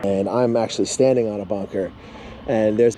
And I'm actually standing on a bunker, and there's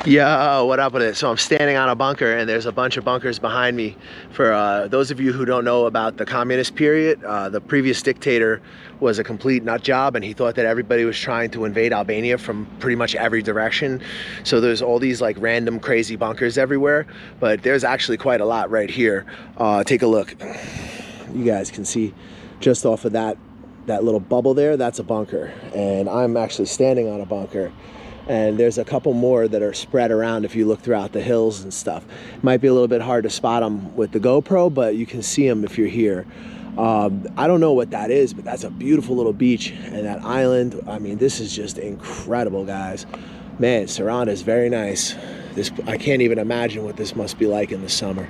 Yo, what up with it? So I'm standing on a bunker, and there's a bunch of bunkers behind me. For those of you who don't know about the communist period, the previous dictator was a complete nut job, and he thought that everybody was trying to invade Albania from pretty much every direction. So there's all these like random crazy bunkers everywhere, but there's actually quite a lot right here. Take a look. You guys can see just off of that little bubble there, that's a bunker, and I'm actually standing on a bunker. And there's a couple more that are spread around if you look throughout the hills and stuff. It might be a little bit hard to spot them with the GoPro, but you can see them if you're here. I don't know what that is, but that's a beautiful little beach, and that island, I mean, this is just incredible, guys. Man, Saranda is very nice. I can't even imagine what this must be like in the summer.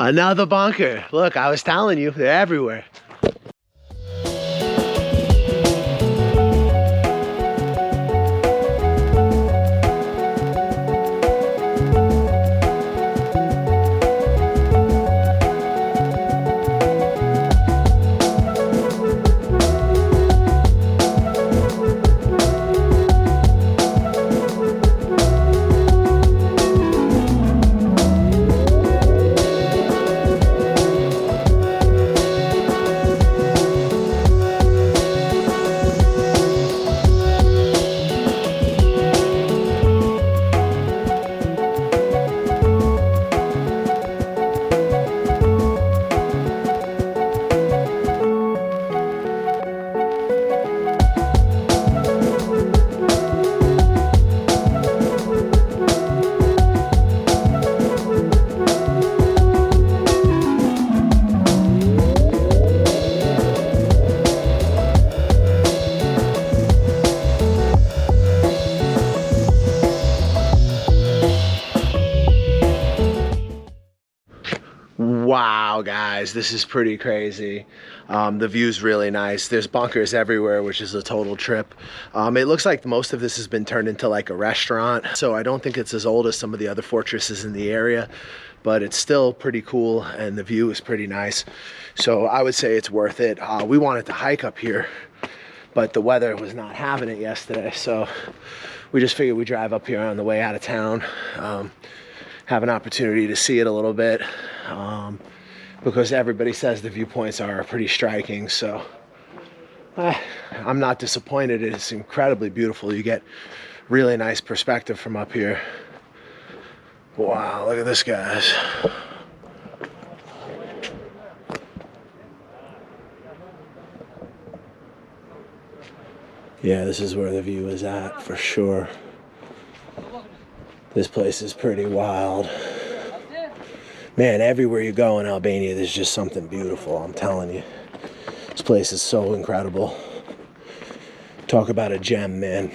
Another bunker. Look, I was telling you, they're everywhere. Wow, guys, this is pretty crazy. The view's really nice. There's bunkers everywhere, which is a total trip. It looks like most of this has been turned into like a restaurant, so I don't think it's as old as some of the other fortresses in the area, but it's still pretty cool and the view is pretty nice. So I would say it's worth it. We wanted to hike up here, but the weather was not having it yesterday, so we just figured we'd drive up here on the way out of town, have an opportunity to see it a little bit, because everybody says the viewpoints are pretty striking. So I'm not disappointed. It's incredibly beautiful. You get really nice perspective from up here. Wow, look at this, guys. Yeah, this is where the view is at for sure. This place is pretty wild. Man, everywhere you go in Albania, there's just something beautiful, I'm telling you. This place is so incredible. Talk about a gem, man.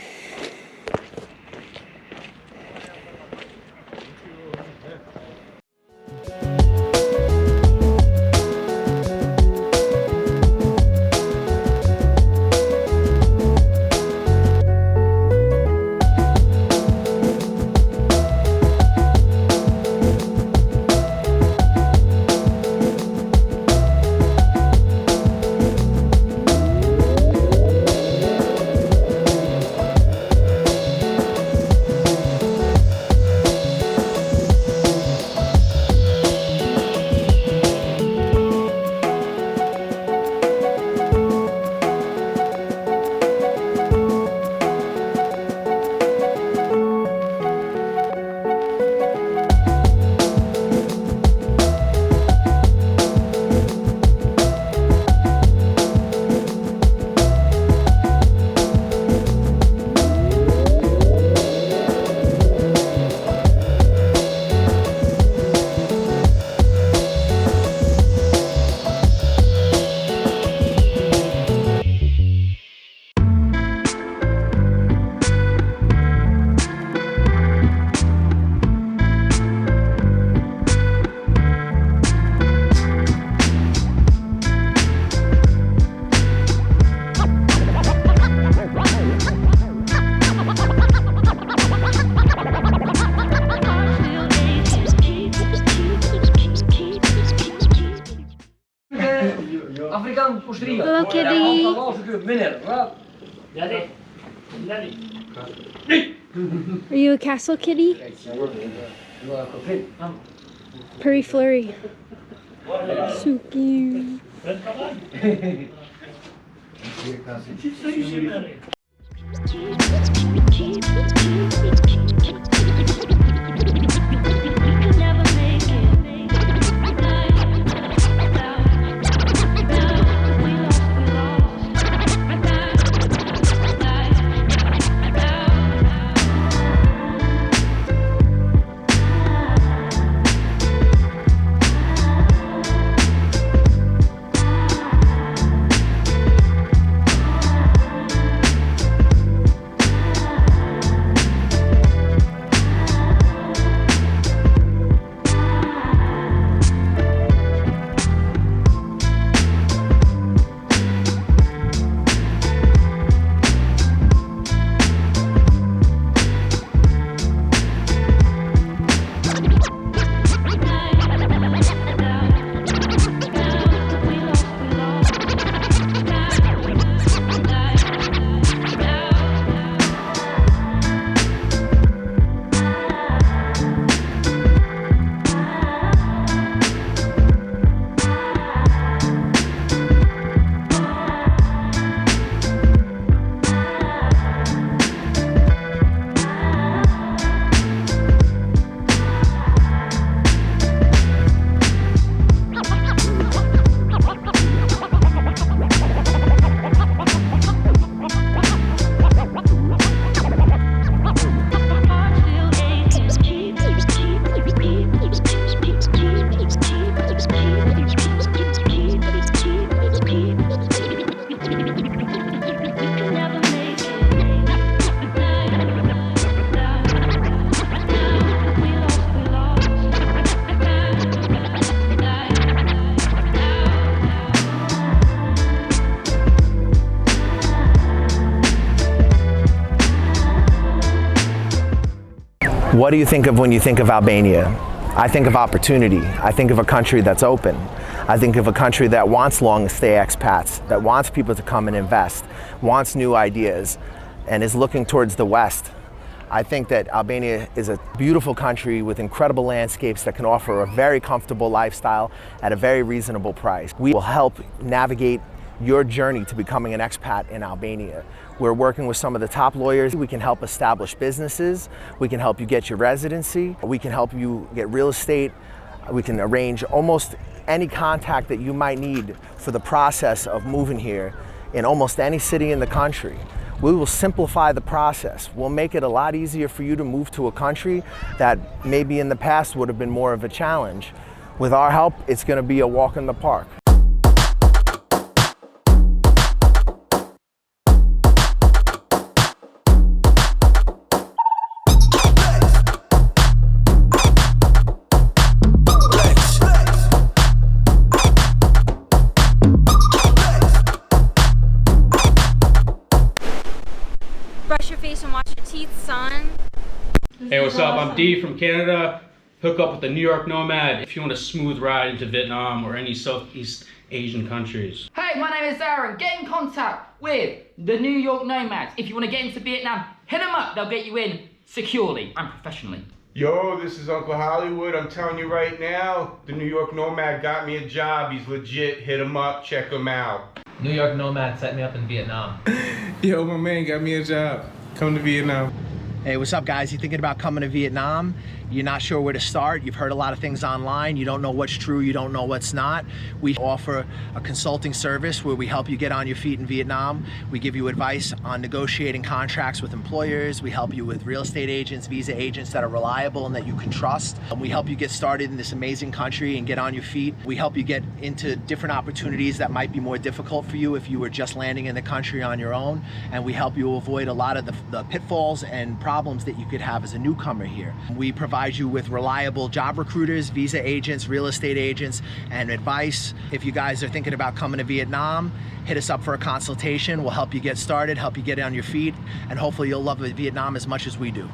Are you a castle kitty? Purry flurry. So cute. What do you think of when you think of Albania? I think of opportunity. I think of a country that's open. I think of a country that wants long-stay expats, that wants people to come and invest, wants new ideas, and is looking towards the West. I think that Albania is a beautiful country with incredible landscapes that can offer a very comfortable lifestyle at a very reasonable price. We will help navigate your journey to becoming an expat in Albania. We're working with some of the top lawyers. We can help establish businesses. We can help you get your residency. We can help you get real estate. We can arrange almost any contact that you might need for the process of moving here in almost any city in the country. We will simplify the process. We'll make it a lot easier for you to move to a country that maybe in the past would have been more of a challenge. With our help, it's going to be a walk in the park. Brush your face and wash your teeth, son. Hey, what's up? I'm D from Canada. Hook up with the New York Nomad if you want a smooth ride into Vietnam or any Southeast Asian countries. Hey, my name is Aaron. Get in contact with the New York Nomads. If you want to get into Vietnam, hit them up. They'll get you in securely and professionally. Yo, this is Uncle Hollywood. I'm telling you right now, the New York Nomad got me a job. He's legit. Hit him up. Check him out. New York Nomad set me up in Vietnam. Yo, my man got me a job. Come to Vietnam. Hey, what's up, guys? You thinking about coming to Vietnam? You're not sure where to start. You've heard a lot of things online. You don't know what's true. You don't know what's not. We offer a consulting service where we help you get on your feet in Vietnam. We give you advice on negotiating contracts with employers. We help you with real estate agents, visa agents that are reliable and that you can trust. We help you get started in this amazing country and get on your feet. We help you get into different opportunities that might be more difficult for you if you were just landing in the country on your own. And we help you avoid a lot of the pitfalls and problems that you could have as a newcomer here. We provide you with reliable job recruiters, visa agents, real estate agents, and advice. If you guys are thinking about coming to Vietnam, hit us up for a consultation. We'll help you get started, help you get on your feet, and hopefully you'll love Vietnam as much as we do.